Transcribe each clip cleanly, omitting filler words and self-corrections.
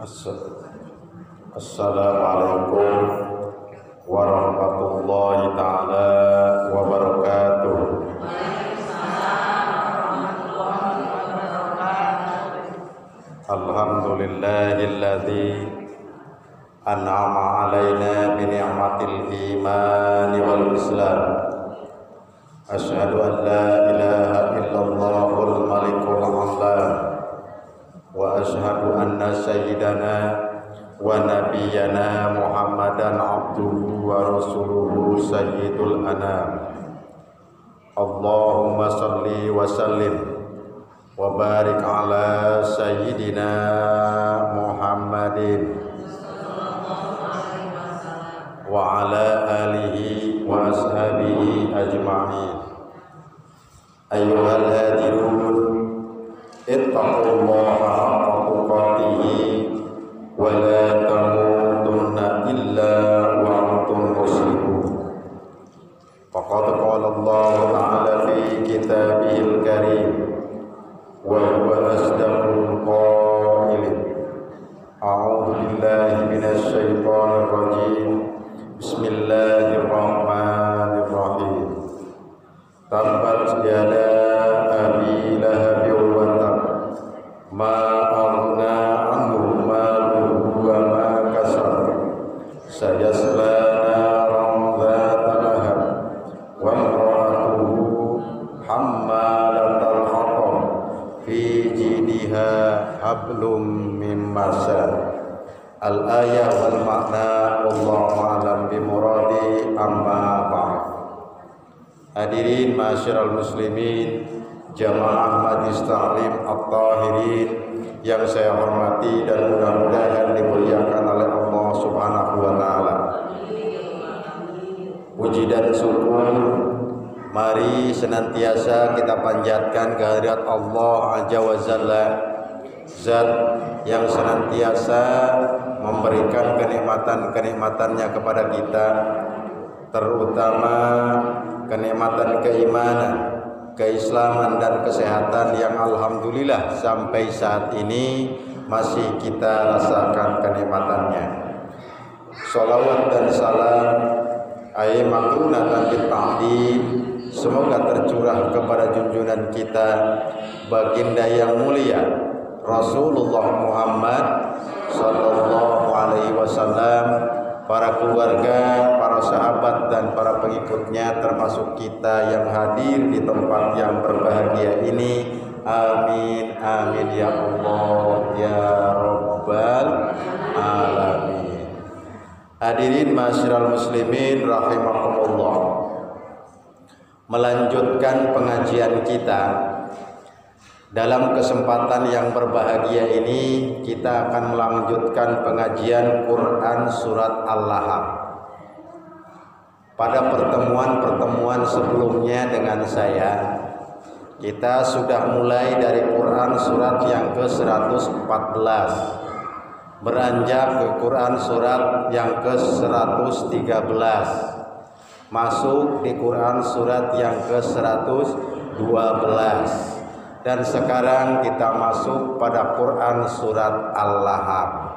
Assalamualaikum warahmatullahi ta'ala wabarakatuh. Alhamdulillahilladzi an'ama alaina bi ni'matil iman wal islam. Asyhadu an la ilaha illallahul malikul alam. Wa asyhadu anna sayyidana wa nabiyyana Muhammadan abduhu wa rasuluhu sayyidul anam. Allahumma salli wa sallim wa barik ala sayyidina Muhammadin wa ala alihi wa ashabihi ajma'in. Ayyuhal hadirun, ittaqullaha haqqa tuqatih wa la tamutunna illa wa antum muslimun. Faqad qala Allah ta'ala fi kitabihil karim wa huwa asdaqul qailin. A'udzu billahi minasy syaithanir rajim. Bismillahirrahmanirrahim. Tabbat yada abi lahabin wa tab, ma aghna anhu maluhu wa ma kasab, sayasla naran dhata lahab, wa imra'atuhu hammalatal hatab, fi jidha hablum min masad. Al-ayah wal makna wallahu a'lam bimuradi, amma ba'd. Hadirin ma'asyiral muslimin, jamaah majlis ta'lim at-tahirin yang saya hormati dan mudah-mudahan dimuliakan oleh Allah Subhanahu wa taala. Puji dan syukur mari senantiasa kita panjatkan kehadirat Allah Azza wa Jalla, Zat yang senantiasa memberikan kenikmatan-kenikmatannya kepada kita, terutama kenikmatan keimanan, keislaman dan kesehatan yang alhamdulillah sampai saat ini masih kita rasakan kenikmatannya. Sholawat dan salam ayat makrunatan bita'lim semoga tercurah kepada junjungan kita, baginda yang mulia Rasulullah Muhammad sallallahu alaihi wasallam, para keluarga, para sahabat dan para pengikutnya, termasuk kita yang hadir di tempat yang berbahagia ini. Amin amin ya Allah ya rabbal alamin. Hadirin ma'asyiral muslimin rahimakumullah. Melanjutkan pengajian kita, dalam kesempatan yang berbahagia ini kita akan melanjutkan pengajian Quran Surat Al-Lahab. Pada pertemuan-pertemuan sebelumnya dengan saya, kita sudah mulai dari Quran Surat yang ke-114, beranjak ke Quran Surat yang ke-113, masuk di Quran Surat yang ke-112. Dan sekarang kita masuk pada Quran Surat Al-Lahab.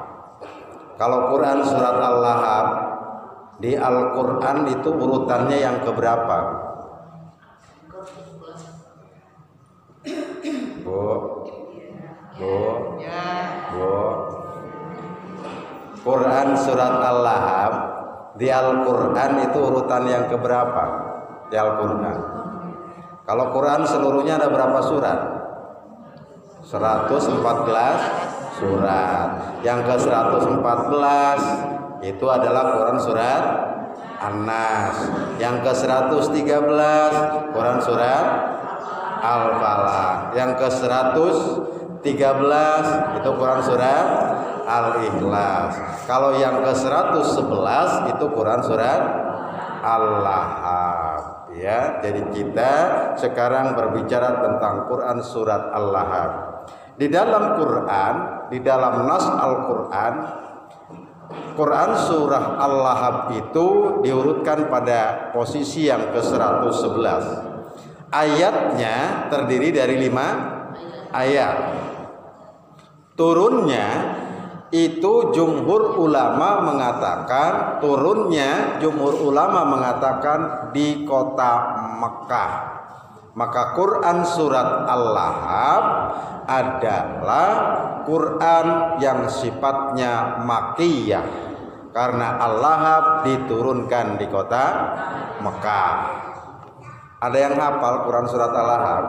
Kalau Quran Surat Al-Lahab di Al-Quran itu urutannya yang keberapa? Bu. Quran Surat Al-Lahab di Al-Quran itu urutan yang keberapa di Al-Quran? Kalau Quran seluruhnya ada berapa surat? 114 surat. Yang ke-114 itu adalah Quran Surat An-Nas. Yang ke-113 Quran Surat Al-Falaq. Yang ke-113 itu Quran Surat Al-Ikhlas. Kalau yang ke-111 itu Quran Surat Al-Lahab. Ya, jadi kita sekarang berbicara tentang Quran Surat Al-Lahab. Di dalam Quran, di dalam nas Al-Quran, Quran surah Al-Lahab itu diurutkan pada posisi yang ke-111. Ayatnya terdiri dari 5 ayat. Turunnya itu jumhur ulama mengatakan, turunnya jumhur ulama mengatakan di kota Mekah. Maka Quran surat Al-Lahab adalah Quran yang sifatnya makiyah, karena Al-Lahab diturunkan di kota Mekah. Ada yang hafal Quran surat Al-Lahab?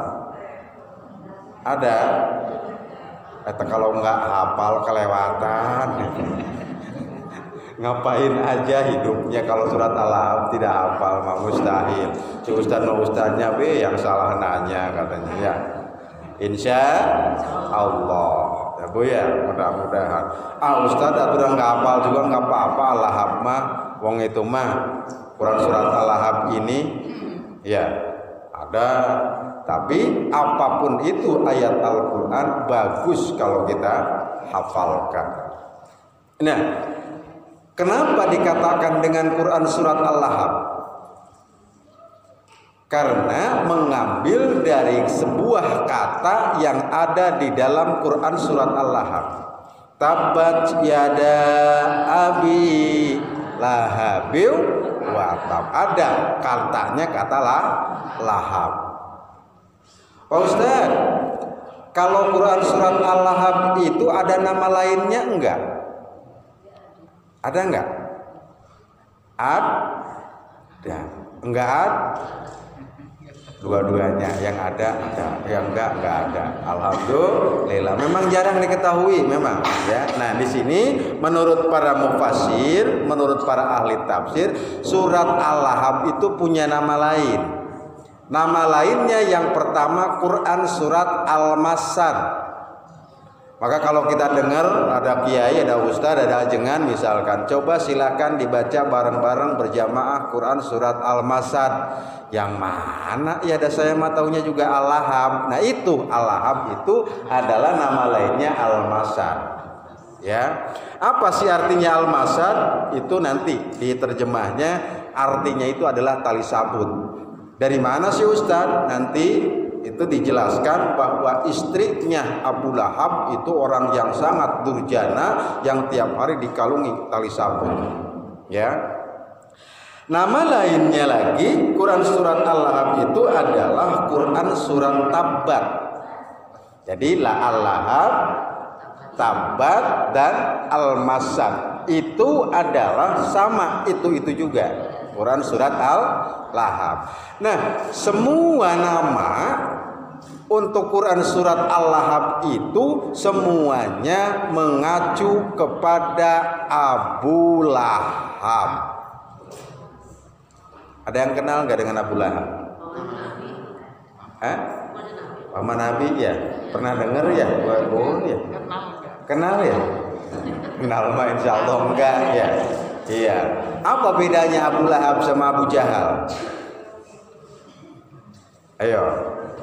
Ada? Kalau nggak hafal kelewatan. Ngapain aja hidupnya kalau surat Al-Lahab tidak hafal, mah mustahil. Si ustadz-ustadznya yang salah nanya katanya ya. Insya Allah ya Bu ya, mudah-mudahan. Ustadz aturan nggak hafal juga nggak apa-apa. Al-Lahab mah wong itu mah Quran surat Al-Lahab ini ya ada. Tapi apapun itu ayat Al-Quran bagus kalau kita hafalkan. Nah, kenapa dikatakan dengan Quran surat Al-Lahab? Karena mengambil dari sebuah kata yang ada di dalam Quran surat Al-Lahab. Tabat yada abi lahabiu wa tab. Ada katanya kata lahab. Pak Ustaz, kalau Quran surat Al-Lahab itu ada nama lainnya enggak? Ada enggak? Ada. Enggak ada? Dua-duanya, yang ada, yang enggak ada. Alhamdulillah. Memang jarang diketahui memang ya. Nah, di sini menurut para mufassir, menurut para ahli tafsir, surat Al-Lahab itu punya nama lain. Nama lainnya yang pertama Quran surat Al-Masad. Maka kalau kita dengar ada kiai, ada ustadz, ada ajengan misalkan, coba silakan dibaca bareng-bareng berjamaah Quran surat Al-Masad. Yang mana? Ya ada saya mah taunya juga Al-Lahab. Nah itu Al-Lahab itu adalah nama lainnya Al-Masad. Ya, apa sih artinya Al-Masad? Itu nanti di terjemahnya artinya itu adalah tali sabun. Dari mana sih Ustadz? Nanti itu dijelaskan bahwa istrinya Abu Lahab itu orang yang sangat durjana, yang tiap hari dikalungi tali sabun. Ya. Nama lainnya lagi Quran surat Al-Lahab itu adalah Quran surat Tabat. Jadi la Al-Lahab, Tabat dan Al-Masad itu adalah sama itu juga. Quran surat Al-Lahab. Nah, semua nama untuk Quran surat Al-Lahab itu semuanya mengacu kepada Abu Lahab. Ada yang kenal nggak dengan Abu Lahab? Paman Nabi ya? Pernah dengar ya? Ya? Kenal ya? Kenal mah insya Allah enggak ya? Iya. Apa bedanya Abu Lahab sama Abu Jahal? Ayo.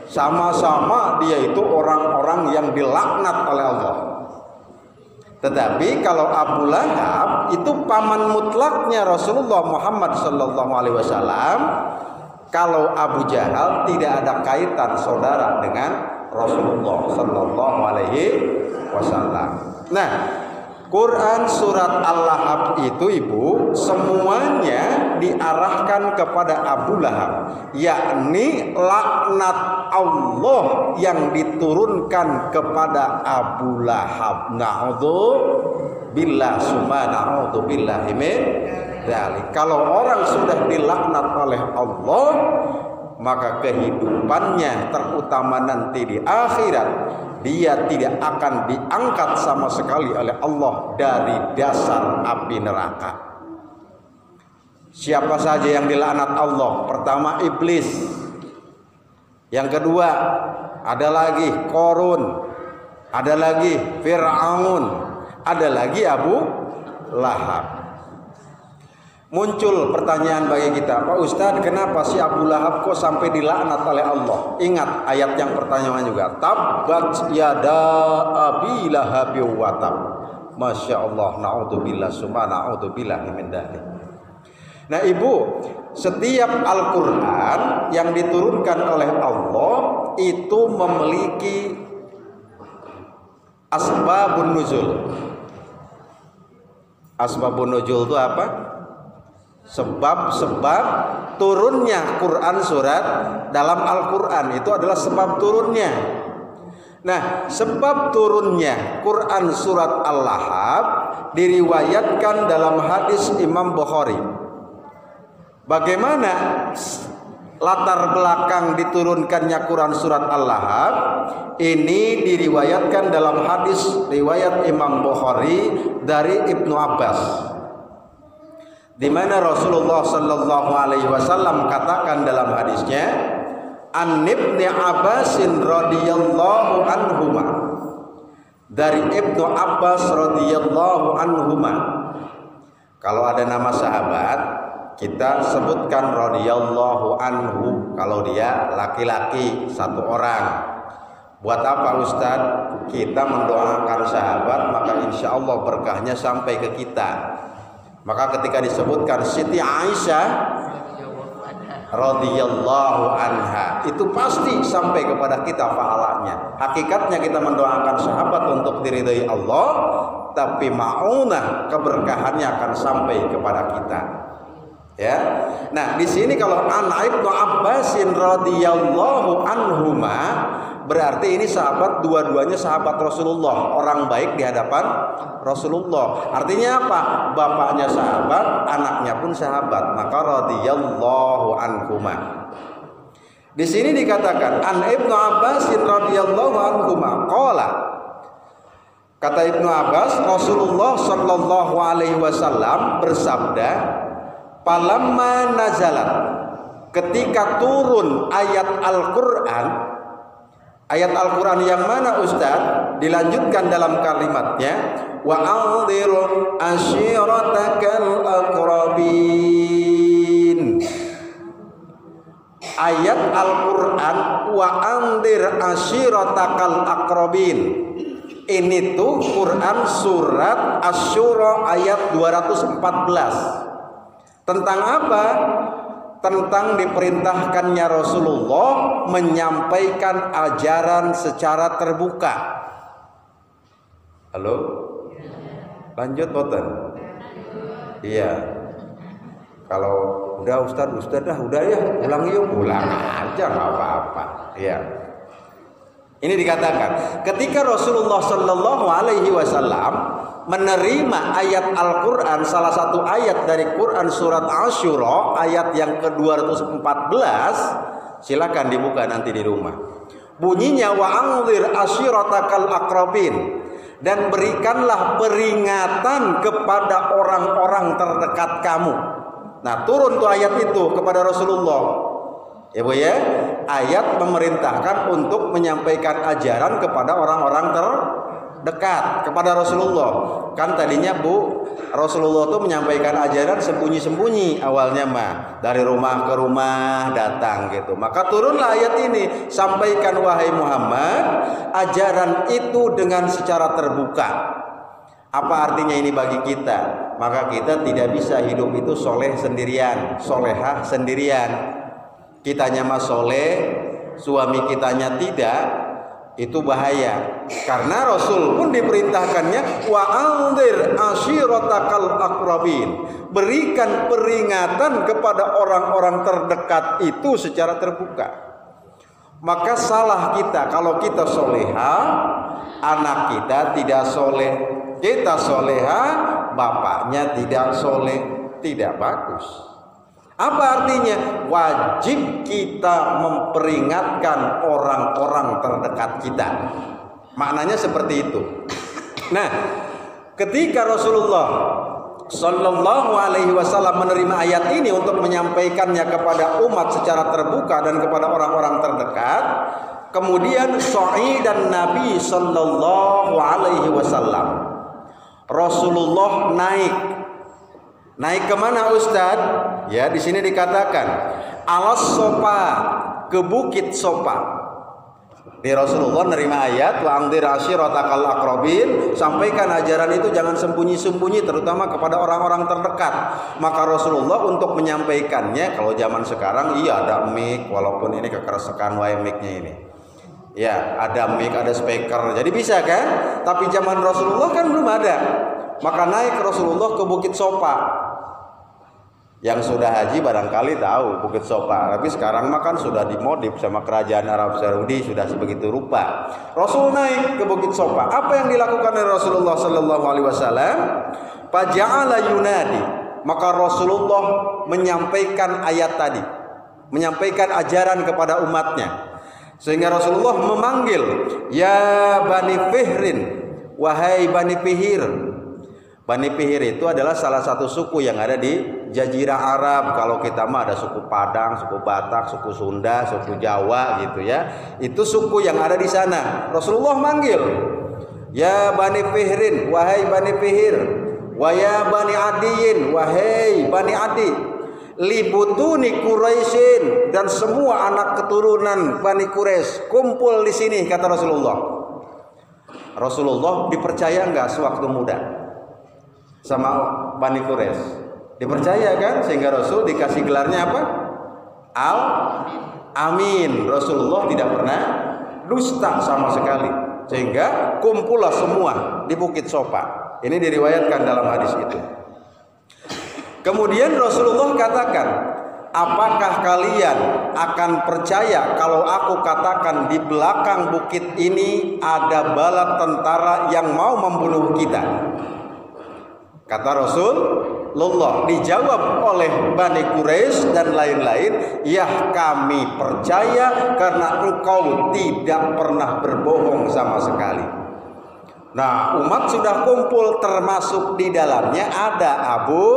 Sama-sama dia itu orang-orang yang dilaknat oleh Allah. Tetapi kalau Abu Lahab itu paman mutlaknya Rasulullah Muhammad SAW. Kalau Abu Jahal tidak ada kaitan saudara dengan Rasulullah SAW. Nah, Quran surat Al-Lahab itu Ibu semuanya diarahkan kepada Abu Lahab, yakni laknat Allah yang diturunkan kepada Abu Lahab. Na'udzubillah summa na'udzubillahi min dzalik. Kalau orang sudah dilaknat oleh Allah, maka kehidupannya terutama nanti di akhirat dia tidak akan diangkat sama sekali oleh Allah dari dasar api neraka. Siapa saja yang dilaknat Allah? Pertama iblis. Yang kedua ada lagi Qarun, ada lagi Fir'aun, ada lagi Abu Lahab. Muncul pertanyaan bagi kita, Pak Ustadz, kenapa si Abu Lahab kok sampai dilaknat oleh Allah? Ingat ayat yang pertanyaan juga. Tabbat yada abi lahabi wa tab. Masya Allah, na'udzubillah summa na'udzubillah min dzalik. Nah Ibu, setiap Al-Quran yang diturunkan oleh Allah itu memiliki asbabun nuzul. Asbabun nuzul itu apa? Sebab-sebab turunnya Quran surat dalam Al-Quran itu adalah sebab turunnya. Nah, sebab turunnya Quran surat Al-Lahab diriwayatkan dalam hadis Imam Bukhari. Bagaimana latar belakang diturunkannya Quran surat Al-Lahab? Ini diriwayatkan dalam hadis riwayat Imam Bukhari dari Ibnu Abbas, di mana Rasulullah Sallallahu Alaihi Wasallam katakan dalam hadisnya, An Ibni Abbasin radhiyallahu anhuma, dari Ibnu Abbas radhiyallahu anhuma. Kalau ada nama sahabat kita sebutkan radhiyallahu anhu kalau dia laki-laki satu orang. Buat apa Ustadz? Kita mendoakan sahabat, maka insya Allah berkahnya sampai ke kita. Maka ketika disebutkan Siti Aisyah radhiyallahu anha, itu pasti sampai kepada kita pahalanya. Hakikatnya kita mendoakan sahabat untuk diridhai Allah, tapi maunah keberkahannya akan sampai kepada kita. Ya. Nah, di sini kalau an Ibnu Abbasin radhiyallahu anhuma, berarti ini sahabat, dua-duanya sahabat Rasulullah, orang baik di hadapan Rasulullah. Artinya apa? Bapaknya sahabat, anaknya pun sahabat, maka radhiyallahu anhuma. Di sini dikatakan an Ibnu Abbasin radhiyallahu anhuma qala, kata Ibnu Abbas, Rasulullah sallallahu alaihi wasallam bersabda, palamma nazalat, ketika turun ayat Al-Quran. Ayat Al-Quran yang mana Ustaz? Dilanjutkan dalam kalimatnya, wa anzir ashiratakal aqrabin. Ayat Al-Quran wa anzir ashiratakal aqrabin. Ini tuh Quran surat Asy-Syura ayat 214. Tentang apa? Tentang diperintahkannya Rasulullah menyampaikan ajaran secara terbuka. Halo? Lanjut boten? Iya. Kalau udah Ustadz udah ya, pulang yuk, pulang aja nggak apa-apa. Iya. Ini dikatakan ketika Rasulullah Sallallahu Alaihi Wasallam menerima ayat Al-Quran, salah satu ayat dari Quran surat Asy-Syura ayat yang ke-214, silakan dibuka nanti di rumah. Bunyinya wa anzir ashiratakal aqrabin, dan berikanlah peringatan kepada orang-orang terdekat kamu. Nah, turun tuh ayat itu kepada Rasulullah. Ya Bu ya, ayat memerintahkan untuk menyampaikan ajaran kepada orang-orang terdekat kepada Rasulullah. Kan tadinya Bu, Rasulullah tuh menyampaikan ajaran sembunyi-sembunyi awalnya mah, dari rumah ke rumah datang gitu. Maka turunlah ayat ini, sampaikan wahai Muhammad ajaran itu dengan secara terbuka. Apa artinya ini bagi kita? Maka kita tidak bisa hidup itu soleh sendirian, solehah sendirian. Kitanya mah soleh, suami kitanya tidak, itu bahaya. Karena Rasul pun diperintahkannya wa anzir ashiratakal aqrabin, berikan peringatan kepada orang-orang terdekat itu secara terbuka. Maka salah kita kalau kita soleha, anak kita tidak soleh. Kita soleha, bapaknya tidak soleh, tidak bagus. Apa artinya? Wajib kita memperingatkan orang-orang terdekat kita. Maknanya seperti itu. Nah, ketika Rasulullah Sallallahu Alaihi Wasallam menerima ayat ini untuk menyampaikannya kepada umat secara terbuka dan kepada orang-orang terdekat, kemudian dan Nabi Sallallahu Alaihi Wasallam, Rasulullah naik kemana Ustadz? Ya, di sini dikatakan alas sopa, ke bukit Sopa. Di Rasulullah nerima ayat wa anzir ashiratakal aqrabin, sampaikan ajaran itu jangan sembunyi-sembunyi, terutama kepada orang-orang terdekat. Maka Rasulullah untuk menyampaikannya, kalau zaman sekarang iya ada mic, walaupun ini kekeresakan wae mic-nya ini. Ya, ada mic, ada speaker, jadi bisa kan? Tapi zaman Rasulullah kan belum ada. maka naik Rasulullah ke Bukit Sofa. Yang sudah haji barangkali tahu Bukit Sofa, tapi sekarang makan sudah dimodif sama kerajaan Arab Saudi, sudah sebegitu rupa. Rasul naik ke Bukit Sofa. Apa yang dilakukan oleh Rasulullah sallallahu alaihi wasallam? Faja'ala yunadi. Maka Rasulullah menyampaikan ayat tadi, menyampaikan ajaran kepada umatnya. Sehingga Rasulullah memanggil, ya Bani Fihrin, wahai Bani Fihir. Bani Fihir itu adalah salah satu suku yang ada di Jazirah Arab. Kalau kita mah ada suku Padang, suku Batak, suku Sunda, suku Jawa gitu ya. Itu suku yang ada di sana. Rasulullah manggil, ya Bani Fihrin, wahai Bani Fihir, wa ya Bani Adiyin, wahai Bani Adi, libutuni Quraisyin, dan semua anak keturunan Bani Quraisy kumpul di sini, kata Rasulullah. Rasulullah dipercaya enggak sewaktu muda sama Bani Quraisy? Dipercaya kan, sehingga Rasul dikasih gelarnya apa? Al-Amin. Rasulullah tidak pernah dusta sama sekali, sehingga kumpullah semua di Bukit Sofa. Ini diriwayatkan dalam hadis itu. Kemudian Rasulullah katakan, apakah kalian akan percaya kalau aku katakan di belakang bukit ini ada bala tentara yang mau membunuh kita? Kata Rasulullah, dijawab oleh Bani Quraisy dan lain-lain, ya kami percaya karena engkau tidak pernah berbohong sama sekali. Nah, umat sudah kumpul, termasuk di dalamnya ada Abu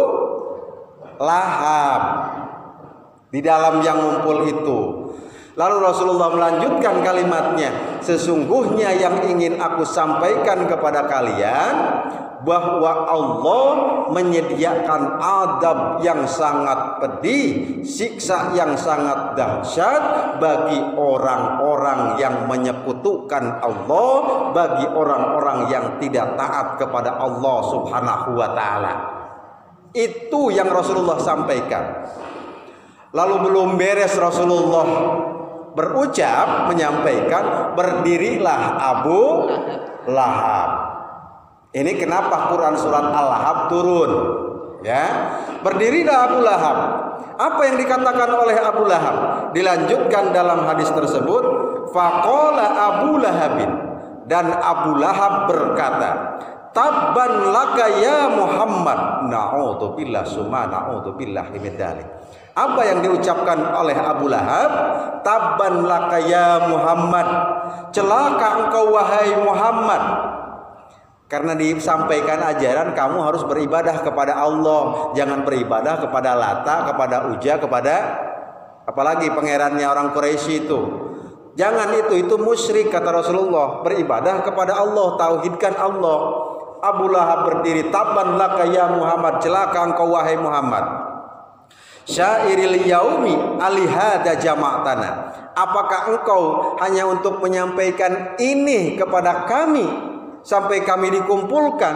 Lahab di dalam yang ngumpul itu. Lalu Rasulullah melanjutkan kalimatnya, sesungguhnya yang ingin aku sampaikan kepada kalian bahwa Allah menyediakan adab yang sangat pedih, siksa yang sangat dahsyat bagi orang-orang yang menyekutukan Allah, bagi orang-orang yang tidak taat kepada Allah Subhanahu wa taala. Itu yang Rasulullah sampaikan. Lalu belum beres Rasulullah berucap, menyampaikan, berdirilah Abu Lahab. Ini kenapa Quran surat Al-Lahab turun, ya? Berdirilah Abu Lahab. Apa yang dikatakan oleh Abu Lahab? Dilanjutkan dalam hadis tersebut, faqala Abu Lahabin, dan Abu Lahab berkata, tabban laka ya Muhammad, na'udzubillah summa na'udzubillah min dzalik. Apa yang diucapkan oleh Abu Lahab? Tabban laka ya Muhammad, celaka engkau wahai Muhammad. Karena disampaikan ajaran kamu harus beribadah kepada Allah, jangan beribadah kepada Lata, kepada Uja, kepada apalagi pangerannya orang Quraisy itu. Jangan itu musyrik, kata Rasulullah. Beribadah kepada Allah, tauhidkan Allah. Abu Lahab berdiri, tabban laka ya Muhammad, celaka engkau wahai Muhammad. Syairil yaumi alihada jama'tana. Apakah engkau hanya untuk menyampaikan ini kepada kami sampai kami dikumpulkan?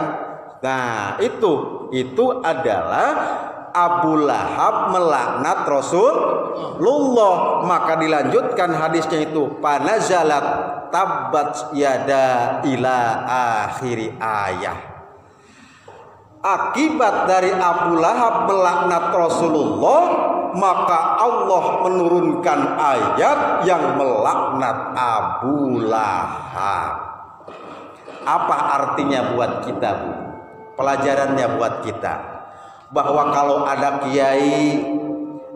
Nah, itu adalah Abu Lahab melaknat Rasulullah. Maka dilanjutkan hadisnya itu, panazalat tabbat yada ila akhiri ayah. Akibat dari Abu Lahab melaknat Rasulullah, maka Allah menurunkan ayat yang melaknat Abu Lahab. Apa artinya buat kita, Bu? Pelajarannya buat kita, bahwa kalau ada kiai,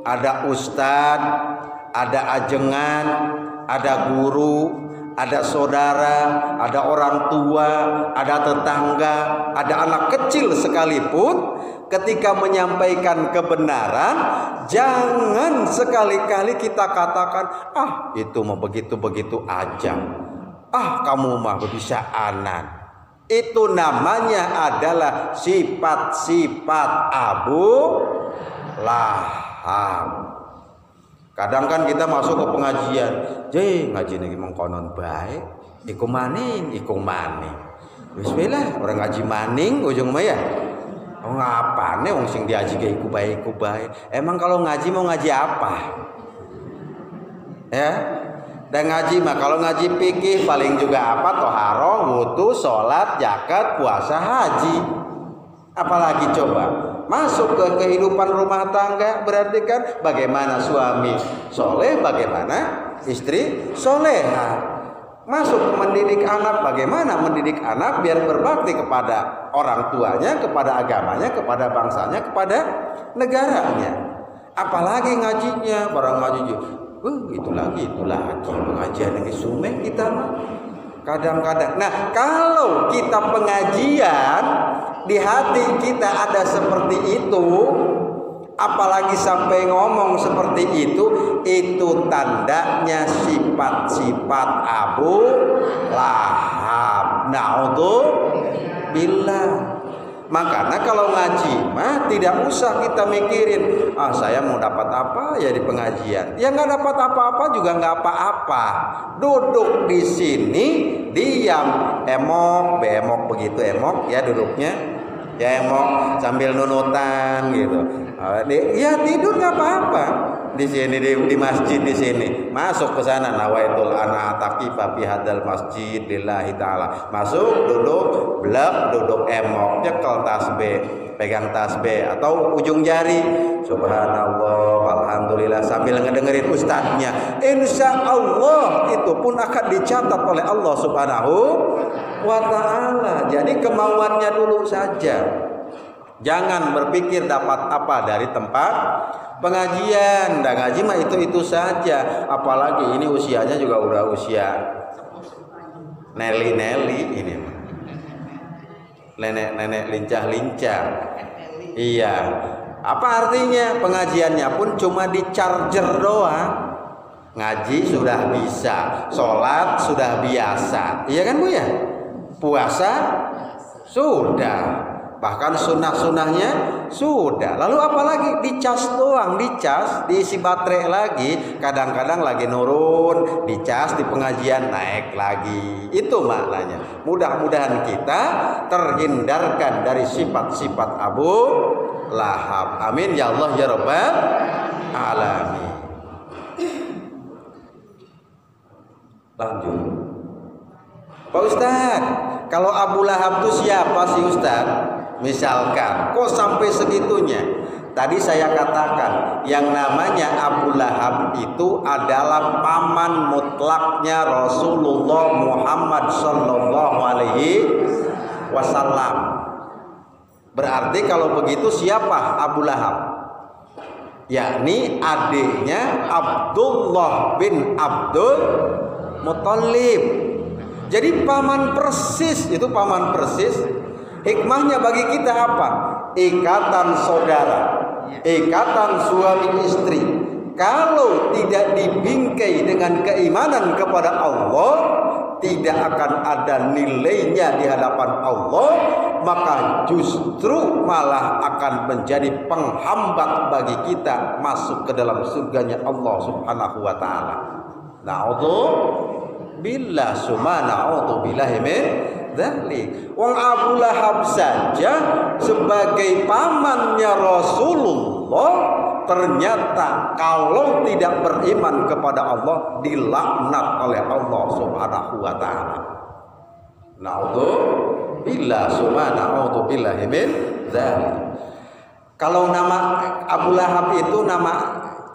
ada ustadz, ada ajengan, ada guru, ada saudara, ada orang tua, ada tetangga, ada anak kecil sekalipun, ketika menyampaikan kebenaran, jangan sekali-kali kita katakan, ah itu mah begitu-begitu aja, ah kamu mah bebisaanan. Itu namanya adalah sifat-sifat Abu Lahab. Kadang kan kita masuk ke pengajian, ngaji lagi mengkonon baik, iku maning. Bismillah, orang ngaji maning ujung mah ya. Oh ngapane wong sing diaji ke iku baik. Emang kalau ngaji mau ngaji apa? Ya. Dan ngaji mah kalau ngaji fikih paling juga apa? Toharoh, wudu, sholat, zakat, puasa, haji. Apalagi coba masuk ke kehidupan rumah tangga, berarti kan bagaimana suami soleh, bagaimana istri soleha. Masuk mendidik anak, bagaimana mendidik anak biar berbakti kepada orang tuanya, kepada agamanya, kepada bangsanya, kepada negaranya. Apalagi ngajinya, barang ngaji itu lagi pengajian yang sumeh kita mah kadang-kadang. Nah, kalau kita pengajian di hati kita ada seperti itu, apalagi sampai ngomong seperti itu tandanya sifat-sifat Abu Lahab. Naudzubillah. Makanya kalau ngaji mah tidak usah kita mikirin, saya mau dapat apa ya di pengajian. Ya nggak dapat apa-apa juga nggak apa-apa. Duduk di sini diam, emok begitu emok ya duduknya, ya emok sambil nunutan gitu. Ya tidur nggak apa-apa. Di sini di masjid di sini masuk ke sana, nawaitul ana taqifa fi hadzal masjid lillahi taala. Masuk duduk blek, duduk emok, nyekel tasbih, pegang tasbih atau ujung jari subhanallah alhamdulillah sambil ngedengerin ustadznya. Insya Allah itu pun akan dicatat oleh Allah subhanahu wa ta'ala. Jadi kemauannya dulu saja, jangan berpikir dapat apa dari tempat pengajian. Dan ngaji mah itu saja. Apalagi ini usianya juga udah usia Nelly ini mah. Nenek lincah. Iya. Apa artinya? Pengajiannya pun cuma di charger doang. Ngaji sudah bisa, sholat sudah biasa. Iya kan Bu ya? Puasa sudah. Bahkan sunnah-sunnahnya sudah. Lalu apalagi dicas doang, diisi baterai lagi. Kadang-kadang lagi nurun, dicas di pengajian naik lagi. Itu maknanya. Mudah-mudahan kita terhindarkan dari sifat-sifat Abu Lahab. Amin ya Allah ya Rabbal alamin. Lanjut. Pak Ustadz, kalau Abu Lahab itu siapa sih Ustadz? Misalkan, kok sampai segitunya? Tadi saya katakan, yang namanya Abu Lahab itu adalah paman mutlaknya Rasulullah Muhammad Sallallahu Alaihi Wasallam. Berarti kalau begitu siapa Abu Lahab? Yakni adiknya Abdullah bin Abdul Muthalib. Jadi paman persis, itu paman persis. Hikmahnya bagi kita apa? Ikatan saudara, ikatan suami istri. Kalau tidak dibingkai dengan keimanan kepada Allah, tidak akan ada nilainya di hadapan Allah, maka justru malah akan menjadi penghambat bagi kita masuk ke dalam surganya Allah Subhanahu wa taala. Na'udzubillah summa na'udzubillahi min dzalik. Wong Abu Lahab saja sebagai pamannya Rasulullah ternyata kalau tidak beriman kepada Allah dilaknat oleh Allah Subhanahu wa taala. Na'udzubillah summa na'udzubillahi min dzalik. Kalau nama Abu Lahab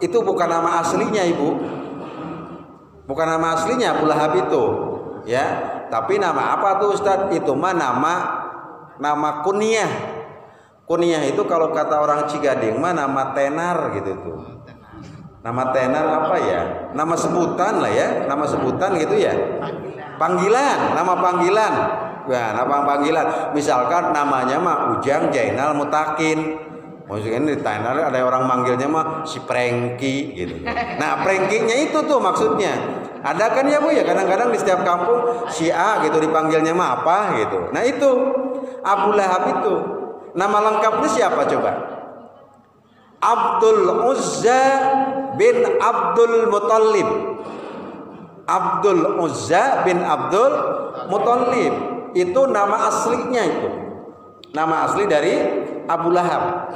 itu bukan nama aslinya Ibu. Bukan nama aslinya Abu Lahab itu, ya. Tapi nama apa tuh Ustadz? Itu mah nama kunyah. Kunyah itu kalau kata orang Cigading mah nama tenar gitu tuh. Nama tenar apa ya? Nama sebutan lah ya, nama sebutan gitu ya. Panggilan, nama panggilan. Ya, nama panggilan. Misalkan namanya mah Ujang Jainal Mutakin. Maksudnya di tenar ada orang manggilnya mah si Prengki gitu. Nah, Prengkinya itu tuh maksudnya. Ada kan ya Bu ya, kadang-kadang di setiap kampung si A gitu dipanggilnya mah apa gitu. Nah itu Abu Lahab itu. Nama lengkapnya siapa coba? Abdul Uzza bin Abdul Muthalib. Abdul Uzza bin Abdul Muthalib. Itu nama aslinya itu. Nama asli dari Abu Lahab.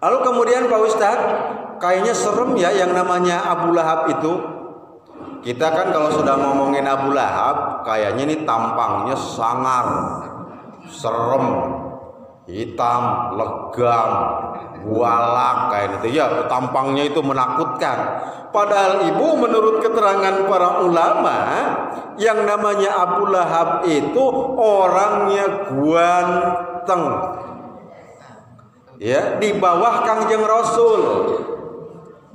Lalu kemudian Pak Ustadz, kayaknya serem ya yang namanya Abu Lahab itu. Kita kan kalau sudah ngomongin Abu Lahab, kayaknya ini tampangnya sangar, serem. hitam, legam, gualak kayak gitu ya, tampangnya itu menakutkan. Padahal ibu menurut keterangan para ulama yang namanya Abu Lahab itu orangnya ganteng, ya, di bawah Kangjeng Rasul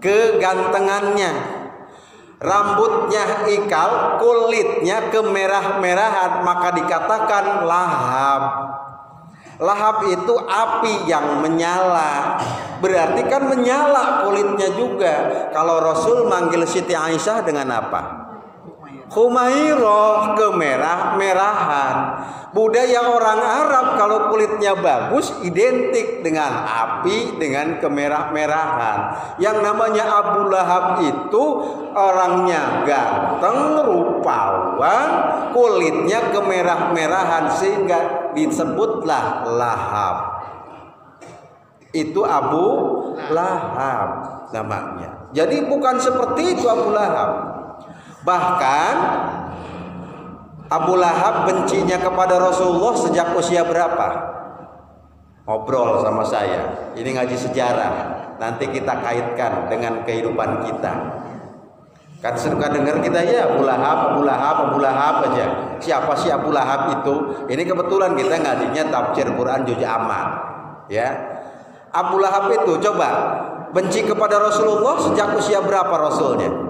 kegantengannya, rambutnya ikal, kulitnya kemerah-merahan, maka dikatakan lahab. Lahab itu api yang menyala, berarti kan menyala kulitnya juga. Kalau Rasul manggil Siti Aisyah dengan apa? Humairah, kemerah-merahan. Budaya orang Arab kalau kulitnya bagus identik dengan api, dengan kemerah-merahan. Yang namanya Abu Lahab itu orangnya ganteng, rupawan, kulitnya kemerah-merahan, sehingga disebutlah Lahab. Itu Abu Lahab namanya. Jadi bukan seperti itu Abu Lahab. Bahkan Abu Lahab bencinya kepada Rasulullah sejak usia berapa? Ngobrol sama saya. Ini ngaji sejarah. Nanti kita kaitkan dengan kehidupan kita. Kan suka dengar kita ya Abu Lahab, Abu Lahab, Abu Lahab aja. Siapa sih Abu Lahab itu? Ini kebetulan kita ngajinya tafsir Quran Juz Ammah. Ya. Abu Lahab itu coba benci kepada Rasulullah sejak usia berapa Rasulnya?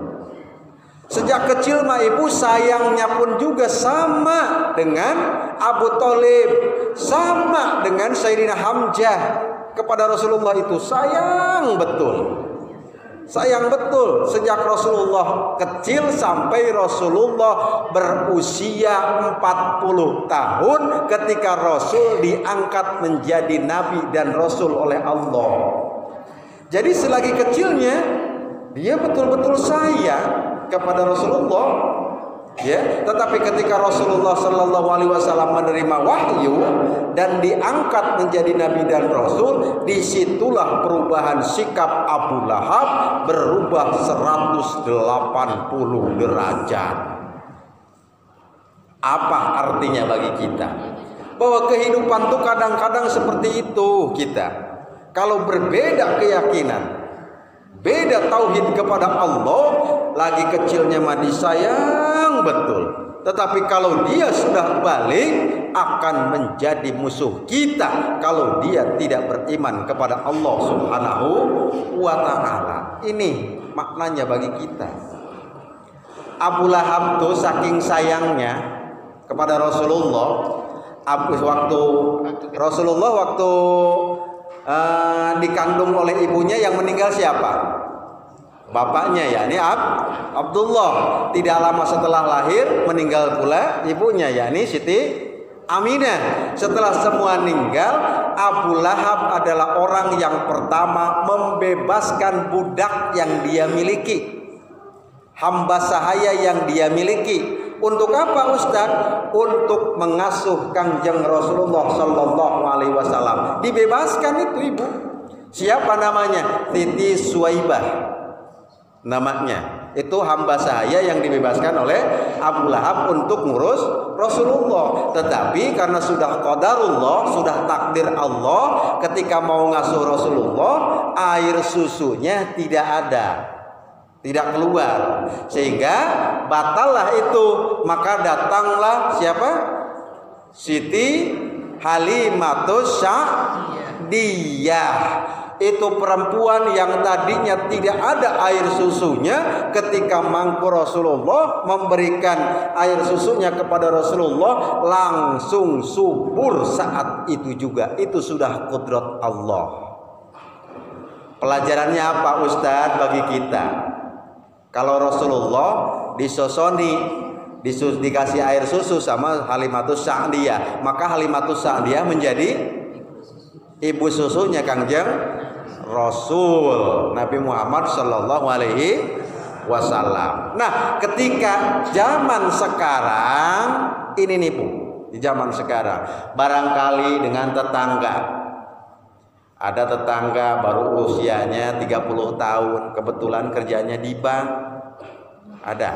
Sejak kecil mah ibu sayangnya pun juga sama dengan Abu Thalib, sama dengan Sayyidina Hamzah kepada Rasulullah, itu sayang betul. Sayang betul sejak Rasulullah kecil sampai Rasulullah berusia 40 tahun ketika Rasul diangkat menjadi nabi dan rasul oleh Allah. Jadi selagi kecilnya dia betul-betul sayang kepada Rasulullah, ya. Tetapi ketika Rasulullah Shallallahu Alaihi Wasallam menerima wahyu dan diangkat menjadi nabi dan rasul, disitulah perubahan sikap Abu Lahab berubah 180 derajat. Apa artinya bagi kita? Bahwa kehidupan tuh kadang-kadang seperti itu kita. Kalau berbeda keyakinan, beda tauhid kepada Allah, lagi kecilnya mah disayang betul. Tetapi kalau dia sudah balik, akan menjadi musuh kita kalau dia tidak beriman kepada Allah Subhanahu wa ta'ala. Ini maknanya bagi kita. Abu Lahab tuh saking sayangnya kepada Rasulullah, waktu dikandung oleh ibunya, yang meninggal siapa? Bapaknya, yakni Abdullah. Tidak lama setelah lahir meninggal pula ibunya, yakni Siti Aminah. Setelah semua meninggal, Abu Lahab adalah orang yang pertama membebaskan budak yang dia miliki, hamba sahaya yang dia miliki. Untuk apa Ustaz? Untuk mengasuh Kangjeng Rasulullah Sallallahu Alaihi Wasallam. Dibebaskan itu ibu. Siapa namanya? Siti Suwaibah namanya. Itu hamba sahaya yang dibebaskan oleh Abu Lahab untuk ngurus Rasulullah. Tetapi karena sudah qadarullah, sudah takdir Allah, ketika mau ngasuh Rasulullah, air susunya tidak ada, tidak keluar, sehingga batallah itu. Maka datanglah siapa? Siti Halimatus Sa'diyah. Itu perempuan yang tadinya tidak ada air susunya, ketika mangku Rasulullah memberikan air susunya kepada Rasulullah, langsung subur saat itu juga. Itu sudah qudrat Allah. Pelajarannya apa Ustadz bagi kita? Kalau Rasulullah dikasih air susu sama Halimatus Sa'diyah, maka Halimatus Sa'diyah menjadi ibu susunya Kangjeng Rasul Nabi Muhammad Sallallahu Alaihi Wasallam. Nah, ketika zaman sekarang ini nih Bu, di zaman sekarang barangkali dengan tetangga, ada tetangga baru usianya 30 tahun, kebetulan kerjanya di bank, ada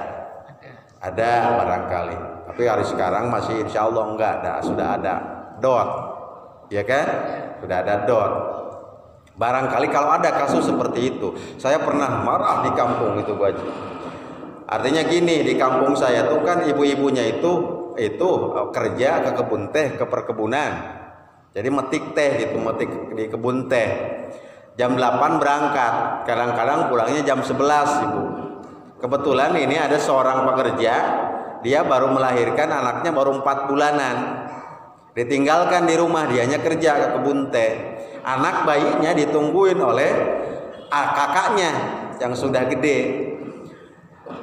barangkali. Tapi hari sekarang masih insya Allah enggak ada, sudah ada dot. ya kan? Sudah ada dot. Barangkali kalau ada kasus seperti itu, saya pernah marah di kampung itu Bu Haji. Artinya gini, di kampung saya tuh kan ibu-ibunya itu kerja ke kebun teh, ke perkebunan. Jadi metik teh gitu, metik di kebun teh. Jam 8 berangkat, kadang-kadang pulangnya jam 11 Ibu. Kebetulan ini ada seorang pekerja, dia baru melahirkan, anaknya baru 4 bulanan. Ditinggalkan di rumah, dianya kerja ke kebun teh. Anak bayinya ditungguin oleh kakaknya yang sudah gede.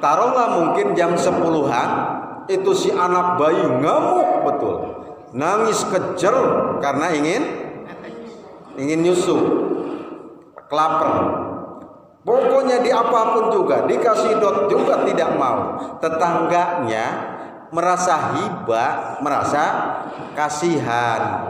Taruhlah mungkin jam 10-an, itu si anak bayi ngamuk betul, nangis kejer karena ingin nyusu, kelaper. Pokoknya di apapun juga, dikasih dot juga tidak mau. Tetangganya merasa hibah, merasa kasihan.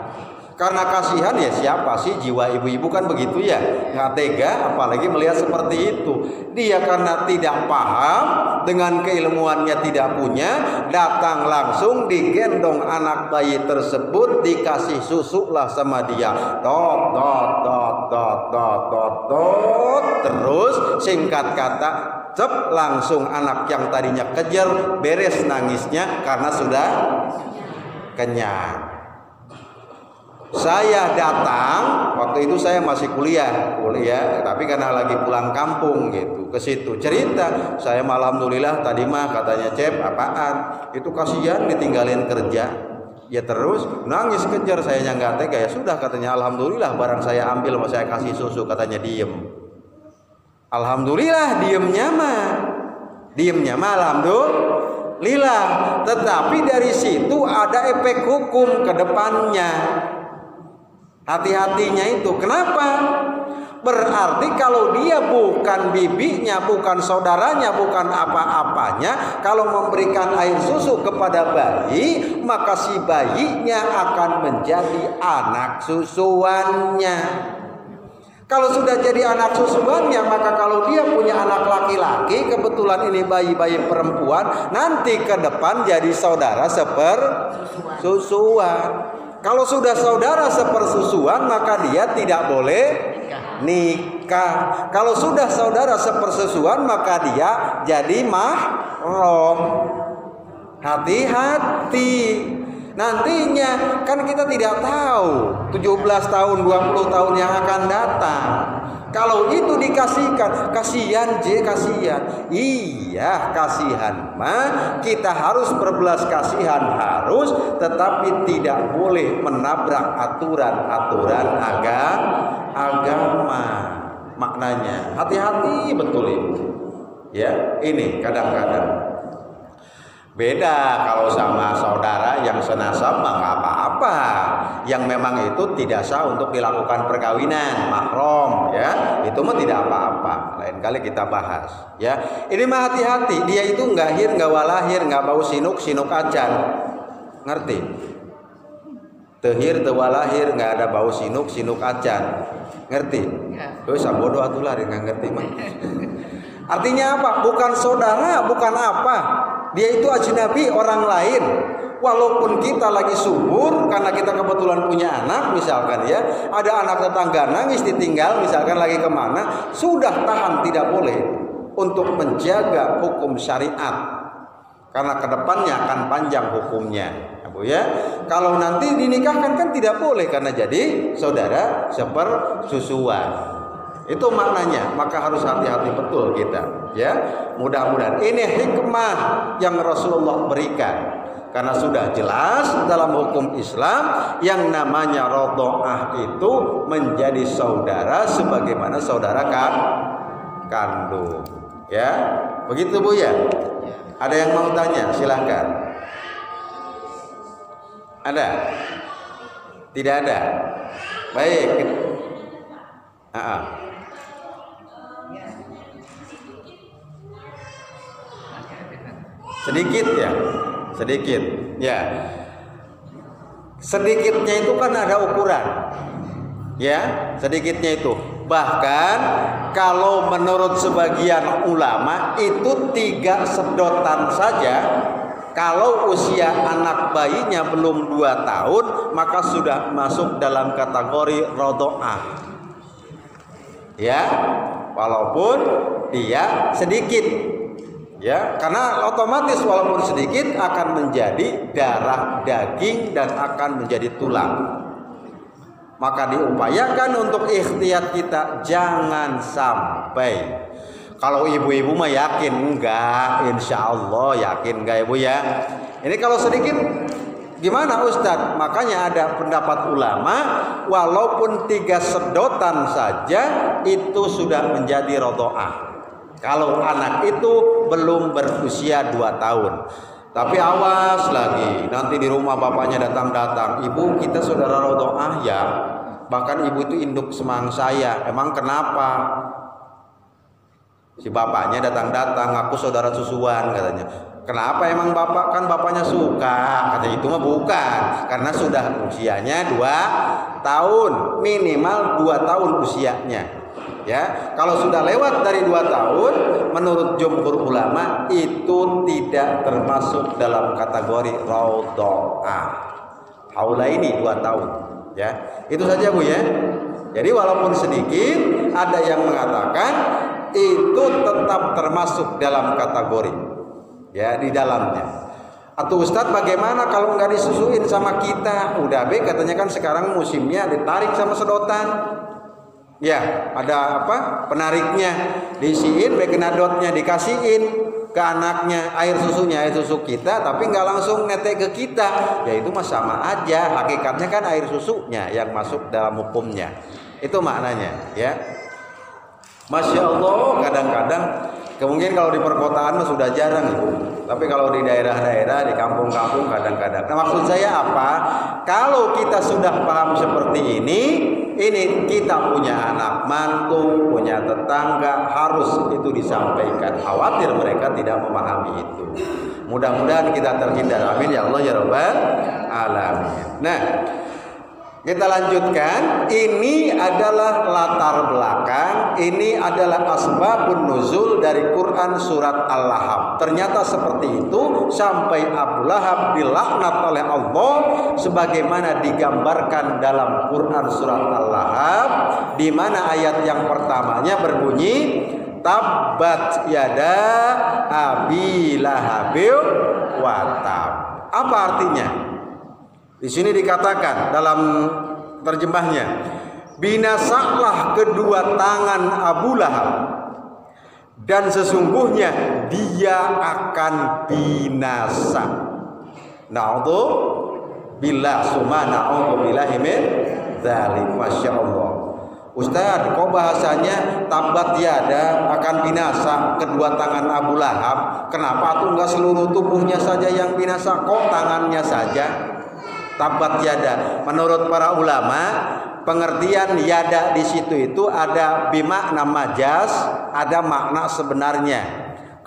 Karena kasihan ya, siapa sih, jiwa ibu-ibu kan begitu ya, nggak tega apalagi melihat seperti itu. Dia karena tidak paham, dengan keilmuannya tidak punya, datang langsung digendong anak bayi tersebut, dikasih susu lah sama dia, dot terus singkat kata cep, langsung anak yang tadinya kejar beres nangisnya karena sudah kenyang. Saya datang, waktu itu saya masih kuliah, tapi karena lagi pulang kampung gitu, ke situ cerita, saya alhamdulillah tadi mah katanya Cep, apaan? Itu kasihan ditinggalin kerja. Ya terus nangis kejar, saya nggak tega, ya sudah katanya alhamdulillah barang saya ambil, mau saya kasih susu, katanya diem. Alhamdulillah diemnya mah alhamdulillah, tetapi dari situ ada efek hukum ke depannya. Hati-hatinya itu. Kenapa? Berarti kalau dia bukan bibinya, bukan saudaranya, bukan apa-apanya, kalau memberikan air susu kepada bayi, maka si bayinya akan menjadi anak susuannya. Kalau sudah jadi anak susuannya, maka kalau dia punya anak laki-laki, kebetulan ini bayi-bayi perempuan, nanti ke depan jadi saudara sepersusuan. Kalau sudah saudara sepersusuan, maka dia tidak boleh nikah. Kalau sudah saudara sepersusuan, maka dia jadi mahram. Hati-hati. Nantinya kan kita tidak tahu 17 tahun, 20 tahun yang akan datang. Kalau itu dikasihkan, kasihan kasihan. Iya, kasihan mah kita harus berbelas kasihan harus, tetapi tidak boleh menabrak aturan-aturan agama. Maknanya hati-hati betul Ibu. Ya, ini kadang-kadang beda kalau sama saudara yang senasab mah nggak apa-apa, yang memang itu tidak sah untuk dilakukan perkawinan, mahram ya, itu mah tidak apa-apa. Lain kali kita bahas ya. Ini mah hati-hati, dia itu nggak hir, nggak walahir, nggak bau sinuk acan, ngerti? Tehir tewalahir, nggak ada bau sinuk acan, ngerti? Terus sabodo atulah nggak ngerti mah. Artinya apa? Bukan saudara, bukan apa. Dia itu ajnabi, orang lain. Walaupun kita lagi subur karena kita kebetulan punya anak, misalkan ya, ada anak tetangga nangis ditinggal, misalkan lagi kemana, sudah tahan, tidak boleh untuk menjaga hukum syariat, karena kedepannya akan panjang hukumnya, Bu ya. Kalau nanti dinikahkan kan tidak boleh karena jadi saudara sepersusuan. Itu maknanya, maka harus hati-hati betul kita ya. Mudah-mudahan ini hikmah yang Rasulullah berikan, karena sudah jelas dalam hukum Islam yang namanya radha'ah itu menjadi saudara sebagaimana saudara kandung ya. Begitu Bu ya. Ada yang mau tanya? Silahkan. Ada? Tidak ada? Baik. Sedikit ya, sedikit ya. Sedikitnya itu kan ada ukuran ya, sedikitnya itu. Bahkan kalau menurut sebagian ulama itu 3 sedotan saja Kalau usia anak bayinya belum 2 tahun, maka sudah masuk dalam kategori rodho'ah. Ya, walaupun dia sedikit. Ya, karena otomatis walaupun sedikit akan menjadi darah daging dan akan menjadi tulang. Maka diupayakan untuk ikhtiyat kita jangan sampai. Kalau ibu-ibu mah yakin enggak, insya Allah yakin enggak ibu ya. Ini kalau sedikit gimana Ustadz? Makanya ada pendapat ulama, walaupun 3 sedotan saja itu sudah menjadi rodho'ah. Kalau anak itu belum berusia 2 tahun. Tapi awas lagi, nanti di rumah bapaknya datang-datang, ibu kita saudara rodho'ah ya. Bahkan ibu itu induk semang saya. Emang kenapa? Si bapaknya datang-datang, aku saudara susuan katanya. Kenapa emang bapak? Kan bapaknya suka. Kata itu mah bukan, karena sudah usianya 2 tahun, minimal 2 tahun usianya. Ya, kalau sudah lewat dari 2 tahun, menurut jumhur ulama itu tidak termasuk dalam kategori rodho'ah. Haula ini 2 tahun. Ya, itu saja Bu ya. Jadi walaupun sedikit, ada yang mengatakan itu tetap termasuk dalam kategori ya di dalamnya. Atau Ustadz bagaimana kalau nggak disusuin sama kita? Udah be katanya kan sekarang musimnya ditarik sama sedotan. Ya ada apa penariknya, diisiin be kena dotnya, dikasihin ke anaknya air susunya, air susu kita, tapi nggak langsung netek ke kita. Ya itu mah sama aja, hakikatnya kan air susunya yang masuk dalam hukumnya. Itu maknanya ya. Masya Allah, kadang-kadang mungkin kalau di perkotaan mah sudah jarang Ibu. Tapi kalau di daerah-daerah, di kampung-kampung kadang-kadang. Nah, maksud saya apa? Kalau kita sudah paham seperti ini kita punya anak mantu, punya tetangga, harus itu disampaikan. Khawatir mereka tidak memahami itu. Mudah-mudahan kita terhindar. Amin ya Allah ya Rabbal alamin. Nah, kita lanjutkan. Ini adalah latar belakang, ini adalah asbabun nuzul dari Quran surat Al-Lahab. Ternyata seperti itu sampai Abu Lahab dilaknat oleh Allah sebagaimana digambarkan dalam Quran surat Al-Lahab, di mana ayat yang pertamanya berbunyi tabbat yada abi lahabil wa tab. Apa artinya? Di sini dikatakan dalam terjemahnya, binasalah kedua tangan Abu Lahab dan sesungguhnya dia akan binasa. Na'udzubillah summa na'udzubillahi min dzalik. Masya Allah. Ustaz, kok bahasanya tabat yada akan binasa kedua tangan Abu Lahab? Kenapa tuh enggak seluruh tubuhnya saja yang binasa, kok tangannya saja? Tabat yada. Menurut para ulama, pengertian yada di situ itu ada bimakna majas, ada makna sebenarnya.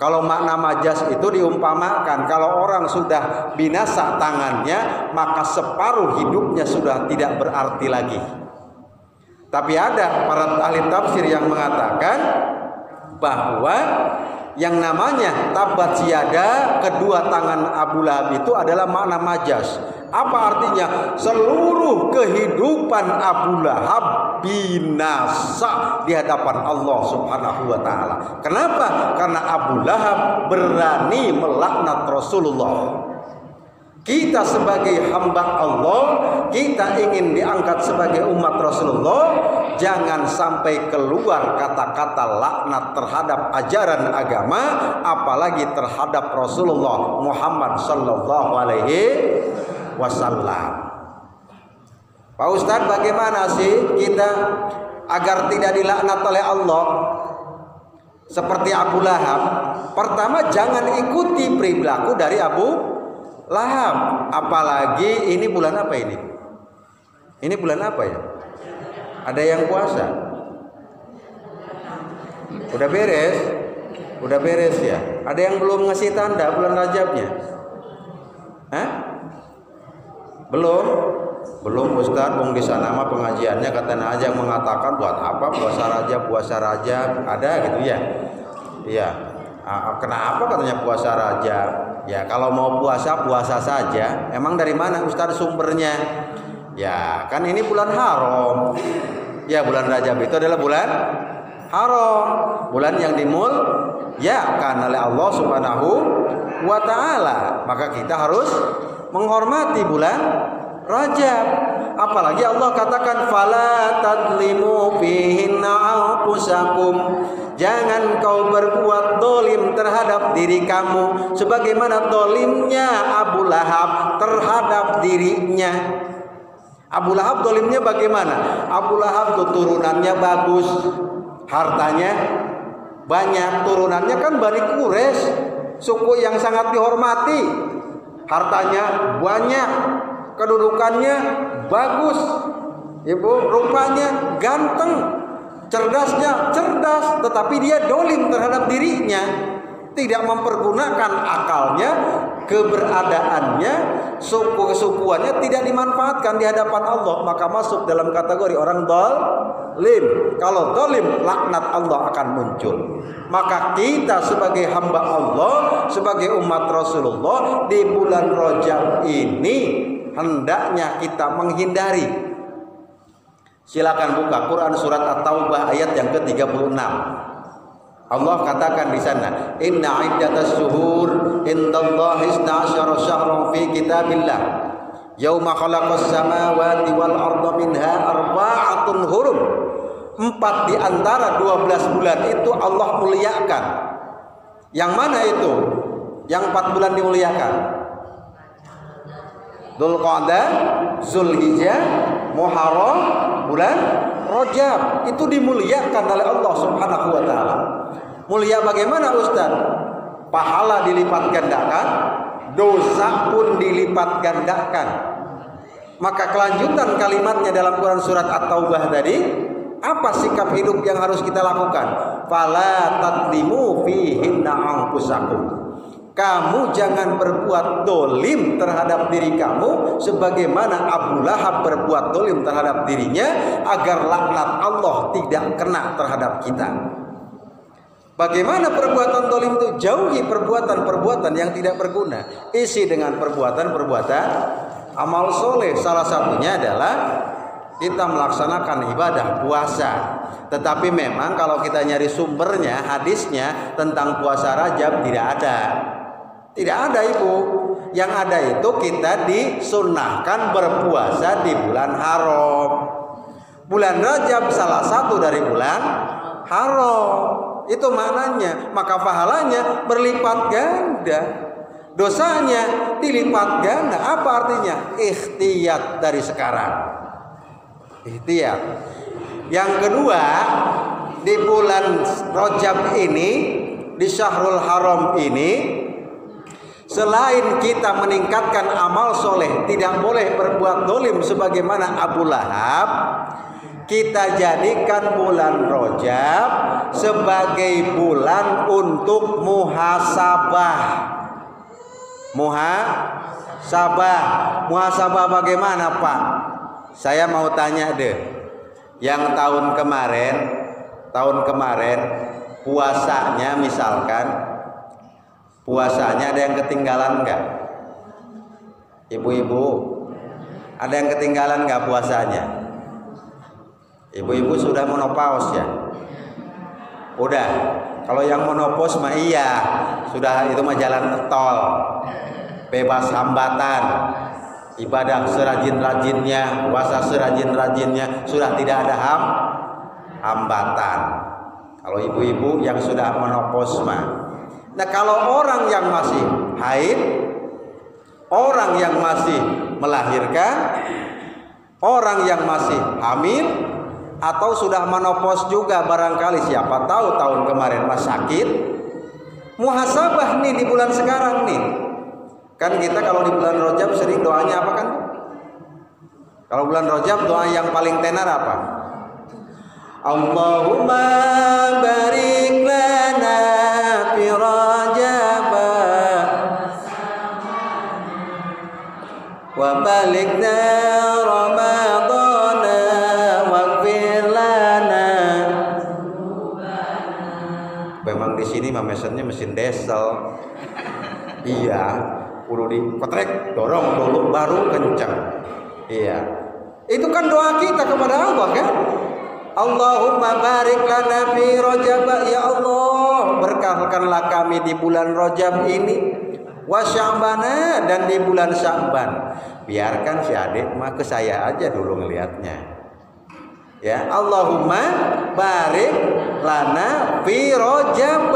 Kalau makna majas itu diumpamakan kalau orang sudah binasa tangannya, maka separuh hidupnya sudah tidak berarti lagi. Tapi ada para ahli tafsir yang mengatakan bahwa yang namanya tabat yada kedua tangan Abu Lahab itu adalah makna majas. Apa artinya? Seluruh kehidupan Abu Lahab binasa di hadapan Allah Subhanahu wa taala. Kenapa? Karena Abu Lahab berani melaknat Rasulullah. Kita sebagai hamba Allah, kita ingin diangkat sebagai umat Rasulullah, jangan sampai keluar kata-kata laknat terhadap ajaran agama, apalagi terhadap Rasulullah Muhammad sallallahu alaihi wasallam. Pak Ustadz, bagaimana sih kita agar tidak dilaknat oleh Allah seperti Abu Lahab? Pertama, jangan ikuti perilaku dari Abu Lahab. Apalagi ini bulan apa ini? Ini bulan apa ya? Ada yang puasa? Udah beres? Udah beres ya? Ada yang belum ngasih tanda bulan Rajabnya? Hah? Belum? Belum Ustaz, bung di sana mah pengajiannya katanya aja mengatakan buat apa puasa Rajab, ada gitu ya? Iya. Kenapa katanya puasa Rajab? Ya kalau mau puasa, puasa saja. Emang dari mana Ustaz sumbernya? Ya kan ini bulan haram. Ya bulan Rajab itu adalah bulan haram, bulan yang dimuliakan oleh Allah Subhanahu wa taala. Maka kita harus menghormati bulan Rajab. Apalagi Allah katakan fala tadlimu fihinna anfusakum. Jangan kau berbuat dolim terhadap diri kamu sebagaimana dolimnya Abu Lahab terhadap dirinya. Abu Lahab dolimnya bagaimana? Abu Lahab tuh turunannya bagus, hartanya banyak, turunannya kan Bani Quraisy, suku yang sangat dihormati, hartanya banyak, kedudukannya bagus, ibu rupanya ganteng, cerdasnya cerdas, tetapi dia dolim terhadap dirinya, tidak mempergunakan akalnya, keberadaannya, kesukuannya tidak dimanfaatkan di hadapan Allah, maka masuk dalam kategori orang dolim. Kalau dolim, laknat Allah akan muncul. Maka kita sebagai hamba Allah, sebagai umat Rasulullah di bulan Rajab ini hendaknya kita menghindari. Silakan buka Quran surat At-Taubah ayat yang ke-36. Allah katakan di sana, inna iddatas syuhur indallahi 12 syahran fi kitabillah yauma khalaqas samawati wal arda minha arba'atun hurum. 4 di antara 12 bulan itu Allah muliakan. Yang mana itu? Yang 4 bulan dimuliakan? Dzulqa'dah, Zulhijjah, Muharram, bulan Rajab. Itu dimuliakan oleh Allah Subhanahu wa taala. Mulia bagaimana Ustaz? Pahala dilipat gandakan, dosa pun dilipat gandakan. Maka kelanjutan kalimatnya dalam Quran surat At-Taubah tadi, apa sikap hidup yang harus kita lakukan? Fala tadlimu fihinna anfusakum. Kamu jangan berbuat dolim terhadap diri kamu sebagaimana Abu Lahab berbuat dolim terhadap dirinya, agar laknat Allah tidak kena terhadap kita. Bagaimana perbuatan dolim itu? Jauhi perbuatan-perbuatan yang tidak berguna, isi dengan perbuatan-perbuatan amal soleh. Salah satunya adalah kita melaksanakan ibadah puasa. Tetapi memang kalau kita nyari sumbernya, hadisnya tentang puasa Rajab tidak ada. Tidak ada ibu. Yang ada itu kita disunnahkan berpuasa di bulan haram. Bulan Rajab salah satu dari bulan haram. Itu maknanya. Maka pahalanya berlipat ganda, dosanya dilipat ganda. Apa artinya? Ikhtiyat dari sekarang. Ikhtiyat. Yang kedua, di bulan Rajab ini, di Syahrul Haram ini, selain kita meningkatkan amal soleh, tidak boleh berbuat dolim sebagaimana Abu Lahab, kita jadikan bulan Rajab sebagai bulan untuk muhasabah. Muhasabah bagaimana Pak? Saya mau tanya deh. Yang tahun kemarin puasanya misalkan, puasanya ada yang ketinggalan nggak? Ibu-ibu, ada yang ketinggalan nggak puasanya? Ibu-ibu sudah menopause ya? Udah. Kalau yang menopause mah iya, sudah, itu mah jalan tol, bebas hambatan, ibadah serajin-rajinnya, puasa serajin-rajinnya, sudah tidak ada hambatan. Kalau ibu-ibu yang sudah menopause mah. Nah kalau orang yang masih haid, orang yang masih melahirkan, orang yang masih hamil, atau sudah menopause juga barangkali, siapa tahu tahun kemarin mas sakit, muhasabah nih di bulan sekarang nih. Kan kita kalau di bulan Rajab sering doanya apa kan? Kalau bulan Rajab doa yang paling tenar apa? Allahumma barik lana fi Rajab wa balikna Ramadana waghfir lana. Memang di sini mesennya mesin diesel. Iya, kudu dikotrek, dorong dulu baru kencang. Iya. Itu kan doa kita kepada Allah kan? Allahumma barik lana fi Rajab, ya Allah, berkahkanlah kami di bulan Rajab ini, wa Sya'bana, dan di bulan Sya'ban. Biarkan si adik mah ke saya aja dulu ngelihatnya. Ya, Allahumma barik lana fi Rajab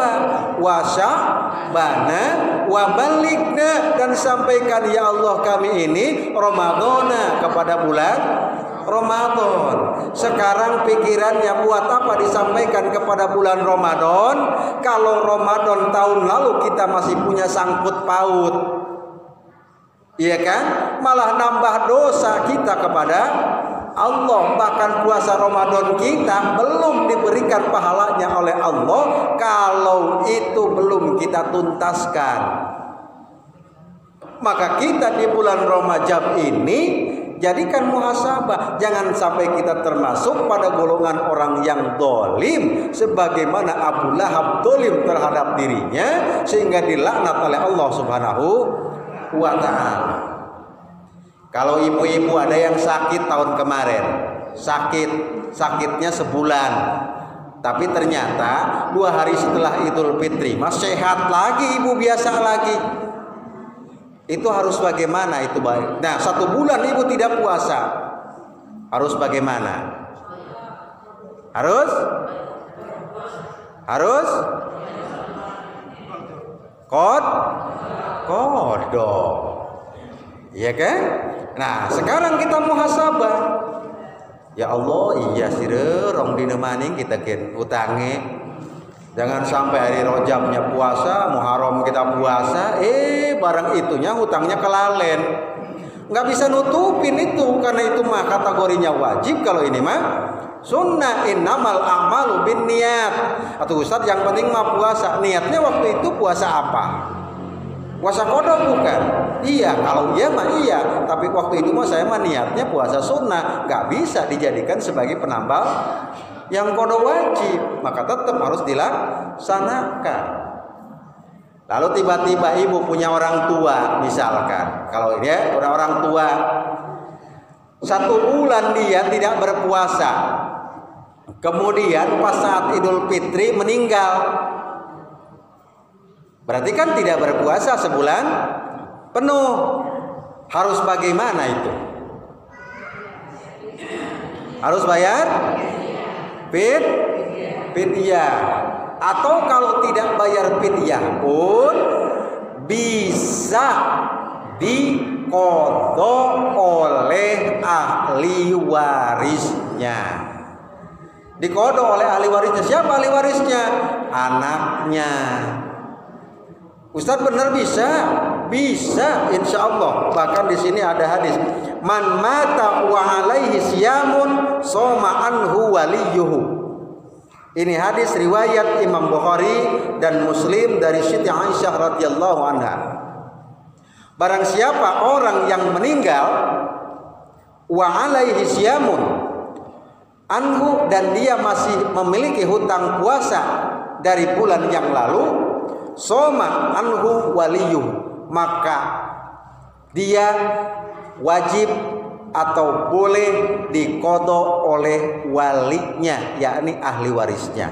wa Sya'bana wa balikna, dan sampaikan ya Allah kami ini Ramadhana, kepada bulan Ramadan. Sekarang pikirannya buat apa disampaikan kepada bulan Ramadan, kalau Ramadan tahun lalu kita masih punya sangkut paut, iya kan? Malah nambah dosa kita kepada Allah. Bahkan puasa Ramadan kita belum diberikan pahalanya oleh Allah kalau itu belum kita tuntaskan. Maka kita di bulan Rajab ini jadikan muhasabah, jangan sampai kita termasuk pada golongan orang yang dolim, sebagaimana Abu Lahab dolim terhadap dirinya sehingga dilaknat oleh Allah Subhanahu wa Ta'ala. Kalau ibu-ibu ada yang sakit tahun kemarin, sakitnya sebulan, tapi ternyata 2 hari setelah Idul Fitri masih sehat lagi, ibu biasa lagi. Itu harus bagaimana itu baik? Nah, 1 bulan ibu tidak puasa, harus bagaimana? Harus kodo, iya kan? Nah, sekarang kita muhasabah. Ya Allah, iya sih rong dina maning kita ken utange. Jangan sampai hari Rajabnya puasa, Muharram kita puasa, barang itunya hutangnya kelalen. Nggak bisa nutupin itu, karena itu mah kategorinya wajib. Kalau ini mah sunnah, innamal a'malu binniyat. Atau Ustaz, yang penting mah puasa. Niatnya waktu itu puasa apa? Puasa qada bukan? Iya, kalau iya mah iya. Tapi waktu itu mah saya mah niatnya puasa sunnah, nggak bisa dijadikan sebagai penambal yang qada wajib, maka tetap harus dilaksanakan. Lalu tiba-tiba ibu punya orang tua, misalkan, kalau ini orang tua 1 bulan dia tidak berpuasa, kemudian pas saat Idul Fitri meninggal, berarti kan tidak berpuasa sebulan penuh. Harus bagaimana itu? Harus bayar fidyah. Atau kalau tidak bayar fidyah pun bisa diqadha oleh ahli warisnya. Diqadha oleh ahli warisnya. Siapa ahli warisnya? Anaknya. Ustaz, benar bisa? Bisa, insya Allah. Bahkan di sini ada hadis, man mata wa alaihi siyamun soma anhu waliyuhu. Ini hadis riwayat Imam Bukhari dan Muslim dari Siti Aisyah radhiyallahu anha. Barang siapa orang yang meninggal wa alaihi siyamun anhu, dan dia masih memiliki hutang puasa dari bulan yang lalu, soma anhu waliyuhu, maka dia wajib atau boleh diqadha oleh walinya, yakni ahli warisnya.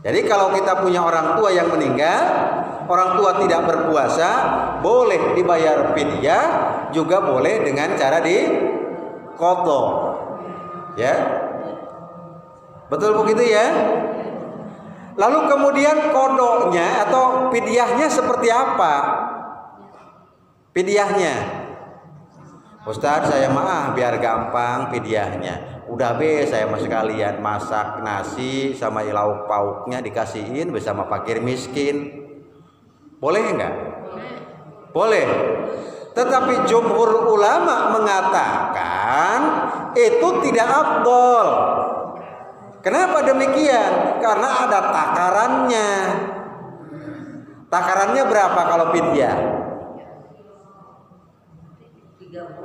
Jadi kalau kita punya orang tua yang meninggal, orang tua tidak berpuasa, boleh dibayar fidyah, juga boleh dengan cara diqadha. Ya. Betul begitu ya? Lalu kemudian kodonya atau fidyahnya seperti apa? Fidyahnya, Ustaz, saya mah biar gampang fidyahnya. Udah saya mah sekalian masak nasi sama lauk pauknya dikasihin bersama fakir miskin. Boleh enggak? Boleh. Tetapi jumhur ulama mengatakan itu tidak afdol. Kenapa demikian? Karena ada takarannya. Takarannya berapa kalau fidyah?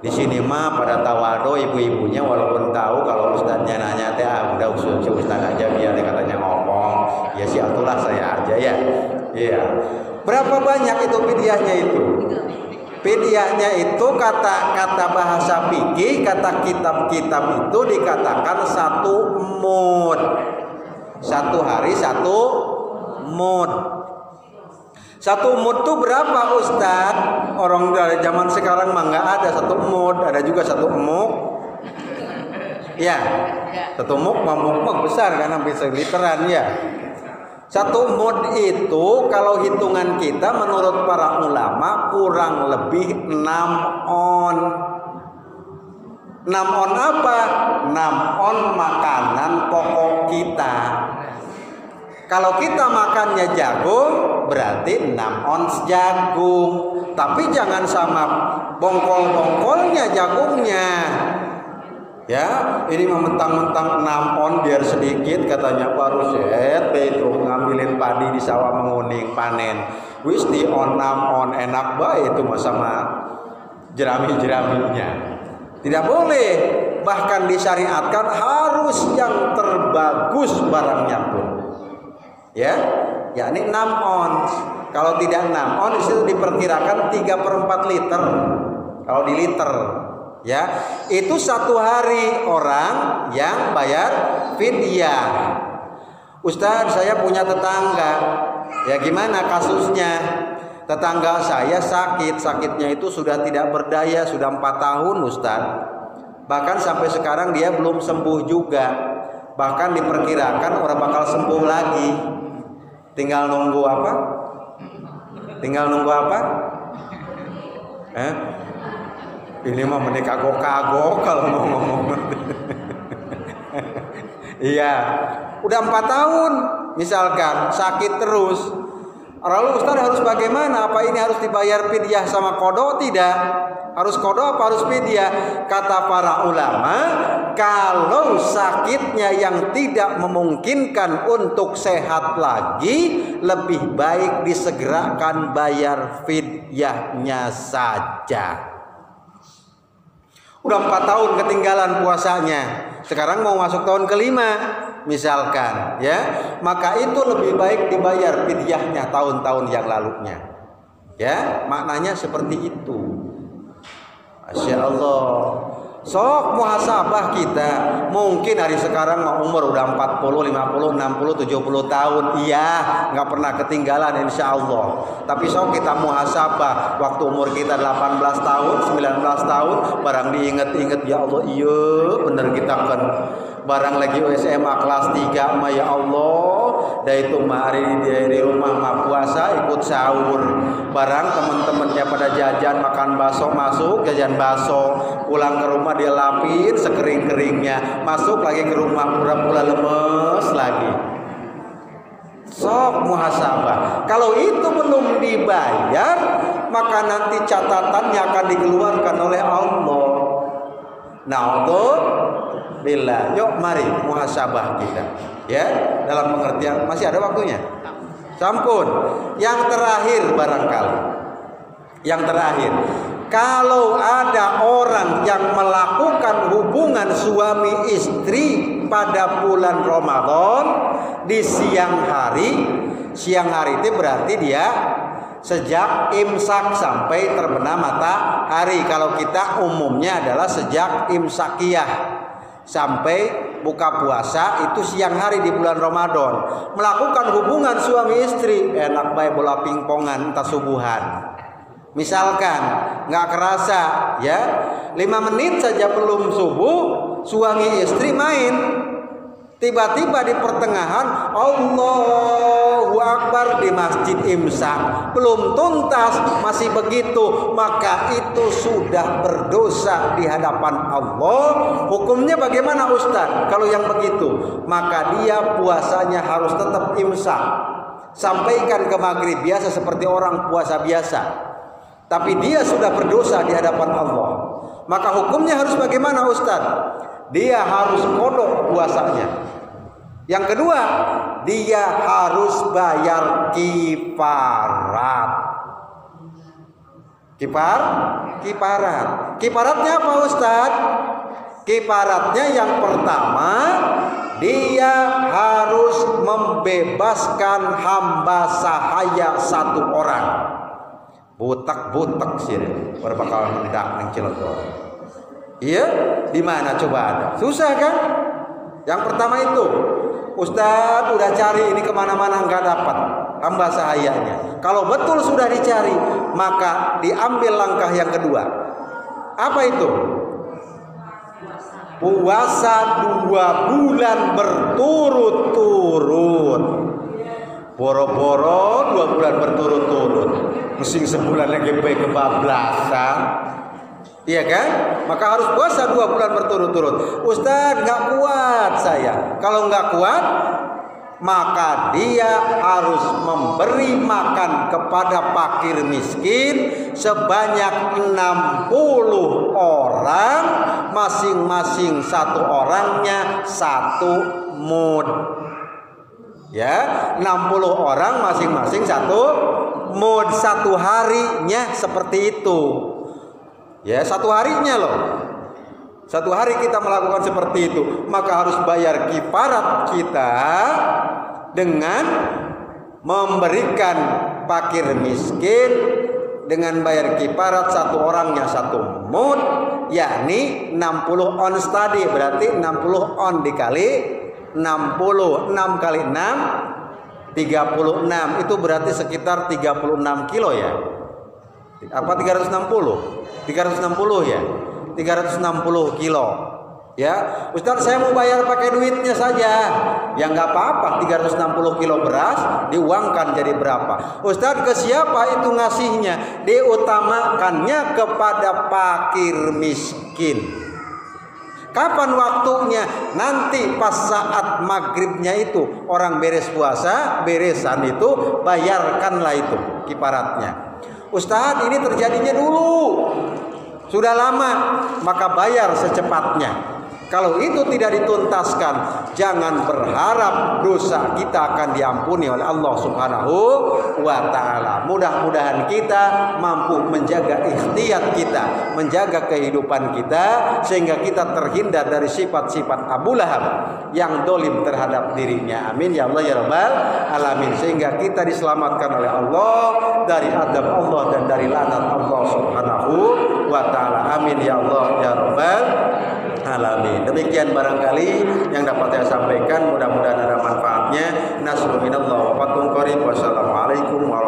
Di sini mah pada tawado ibu-ibunya, walaupun tahu kalau ustadznya nanya teh udah ustadz aja biar katanya ngomong. Ya sih atulah saya aja ya. Iya. Berapa banyak itu fidyahnya itu? Fidyahnya itu kata bahasa fikih, kata kitab-kitab itu dikatakan 1 mud. 1 hari 1 mud. 1 mud itu berapa Ustadz? Orang dari zaman sekarang mah nggak ada 1 mud, ada juga 1 emuk. Ya, 1 muk mah besar kan, hampir seliteran ya. 1 mud itu kalau hitungan kita menurut para ulama kurang lebih 6 on. 6 on apa? 6 on makanan pokok kita. Kalau kita makannya jagung berarti 6 ons jagung. Tapi jangan sama bongkol-bongkolnya jagungnya. Ya, ini mentang-mentang 6 on biar sedikit katanya Pak Ruset, itu ngambilin padi di sawah menguning panen. Wis di on 6 on enak bae itu sama jerami-jeraminya. Tidak boleh, bahkan disyariatkan harus yang terbagus barangnya pun. Ya, yakni 6 ons. Kalau tidak 6 ons itu diperkirakan 3/4 liter. Kalau di liter. Ya, itu 1 hari orang yang bayar fidyah. Ustaz, saya punya tetangga. Ya gimana kasusnya? Tetangga saya sakitnya itu sudah tidak berdaya, sudah 4 tahun Ustaz. Bahkan sampai sekarang dia belum sembuh juga. Bahkan diperkirakan orang bakal sembuh lagi. Tinggal nunggu apa? Ini mah menikah kagok kalau mau ngomong. Iya, udah 4 tahun misalkan sakit terus. Lalu Ustaz harus bagaimana? Apa ini harus dibayar fidyah sama kodo? Tidak. Harus kodo apa harus fidyah? Kata para ulama, kalau sakitnya yang tidak memungkinkan untuk sehat lagi, lebih baik disegerakan bayar fidyahnya saja. Udah 4 tahun ketinggalan puasanya, sekarang mau masuk tahun ke-5 misalkan, ya, maka itu lebih baik dibayar fidyahnya tahun-tahun yang lalunya. Ya, maknanya seperti itu. Masya Allah. Sok muhasabah kita. Mungkin hari sekarang umur udah 40, 50, 60, 70 tahun. Iya, nggak pernah ketinggalan insya Allah. Tapi sok kita muhasabah. Waktu umur kita 18 tahun, 19 tahun, barang diinget-inget, ya Allah, iya bener kita kan. Barang lagi SMA kelas 3 mah ya Allah, dari itu mah hari di rumah mah puasa ikut sahur. Barang teman-temannya pada jajan makan bakso, masuk jajan bakso, pulang ke rumah dia lapin sekering-keringnya, masuk lagi ke rumah pura-pura lemes lagi. Sok muhasabah. Kalau itu belum dibayar, maka nanti catatannya akan dikeluarkan oleh Allah. Na'udzubillah. Yuk mari muhasabah kita. Ya, dalam pengertian masih ada waktunya. Sampun. Yang terakhir barangkali. Yang terakhir. Kalau ada orang yang melakukan hubungan suami istri pada bulan Ramadan di siang hari itu berarti dia sejak imsak sampai terbenam matahari. Kalau kita umumnya adalah sejak imsakiyah sampai buka puasa itu siang hari di bulan Ramadan. Melakukan hubungan suami istri, enak baik bola pingpongan entah subuhan. Misalkan nggak kerasa ya 5 menit saja belum subuh suami istri main. Tiba-tiba di pertengahan Allahu Akbar di masjid imsak, belum tuntas masih begitu, maka itu sudah berdosa di hadapan Allah. Hukumnya bagaimana Ustaz? Kalau yang begitu, maka dia puasanya harus tetap imsak, sampaikan ke maghrib biasa seperti orang puasa biasa, tapi dia sudah berdosa di hadapan Allah. Maka hukumnya harus bagaimana Ustaz? Dia harus kodok puasanya. Yang kedua, dia harus bayar kifarat. Kifarat. Kifaratnya apa Ustaz? Kifaratnya yang pertama, dia harus membebaskan hamba sahaya satu orang. Butak-butak sih, berbakal hendak nang Cilegon. Iya, di mana coba ada? Susah kan? Yang pertama itu, Ustadz udah cari ini kemana-mana nggak dapat hamba sahayanya. Kalau betul sudah dicari, maka diambil langkah yang kedua. Apa itu? Puasa 2 bulan berturut-turut. Boro-boro 2 bulan berturut-turut. Mesin sebulan lagi kebablasan. Iya kan? Maka harus puasa 2 bulan berturut-turut. Ustadz nggak kuat saya. Kalau nggak kuat, maka dia harus memberi makan kepada fakir miskin sebanyak 60 orang, masing-masing satu orangnya 1 mud. Ya, 60 orang masing-masing 1 mud, 1 harinya seperti itu. Ya, 1 harinya loh. 1 hari kita melakukan seperti itu, maka harus bayar kifarat kita dengan memberikan fakir miskin dengan bayar kifarat 1 orangnya 1 mud, yakni 60 ons tadi, berarti 60 on dikali 60, 6 kali 6 36, itu berarti sekitar 36 kilo ya. Apa 360? 360 ya. 360 kilo. Ya, Ustadz saya mau bayar pakai duitnya saja. Ya nggak apa-apa, 360 kilo beras diuangkan jadi berapa? Ustadz ke siapa itu ngasihnya? Diutamakannya kepada fakir miskin. Kapan waktunya? Nanti pas saat maghribnya itu orang beres puasa, beresan itu bayarkanlah itu kifaratnya. Ustadz ini terjadinya dulu, sudah lama, maka bayar secepatnya. Kalau itu tidak dituntaskan, jangan berharap dosa kita akan diampuni oleh Allah Subhanahu wa Ta'ala. Mudah-mudahan kita mampu menjaga ikhtiyat kita, menjaga kehidupan kita, sehingga kita terhindar dari sifat-sifat Abu Lahab yang dolim terhadap dirinya. Amin ya Allah ya Rabbal Alamin. Sehingga kita diselamatkan oleh Allah dari adab Allah dan dari laknat Allah Subhanahu wa Ta'ala. Amin ya Allah ya Rabbal Alamin. Demikian barangkali yang dapat saya sampaikan, mudah-mudahan ada manfaatnya. Nasrul minallah wa fathun qarib. Wassalamualaikum warahmatullahi wabarakatuh.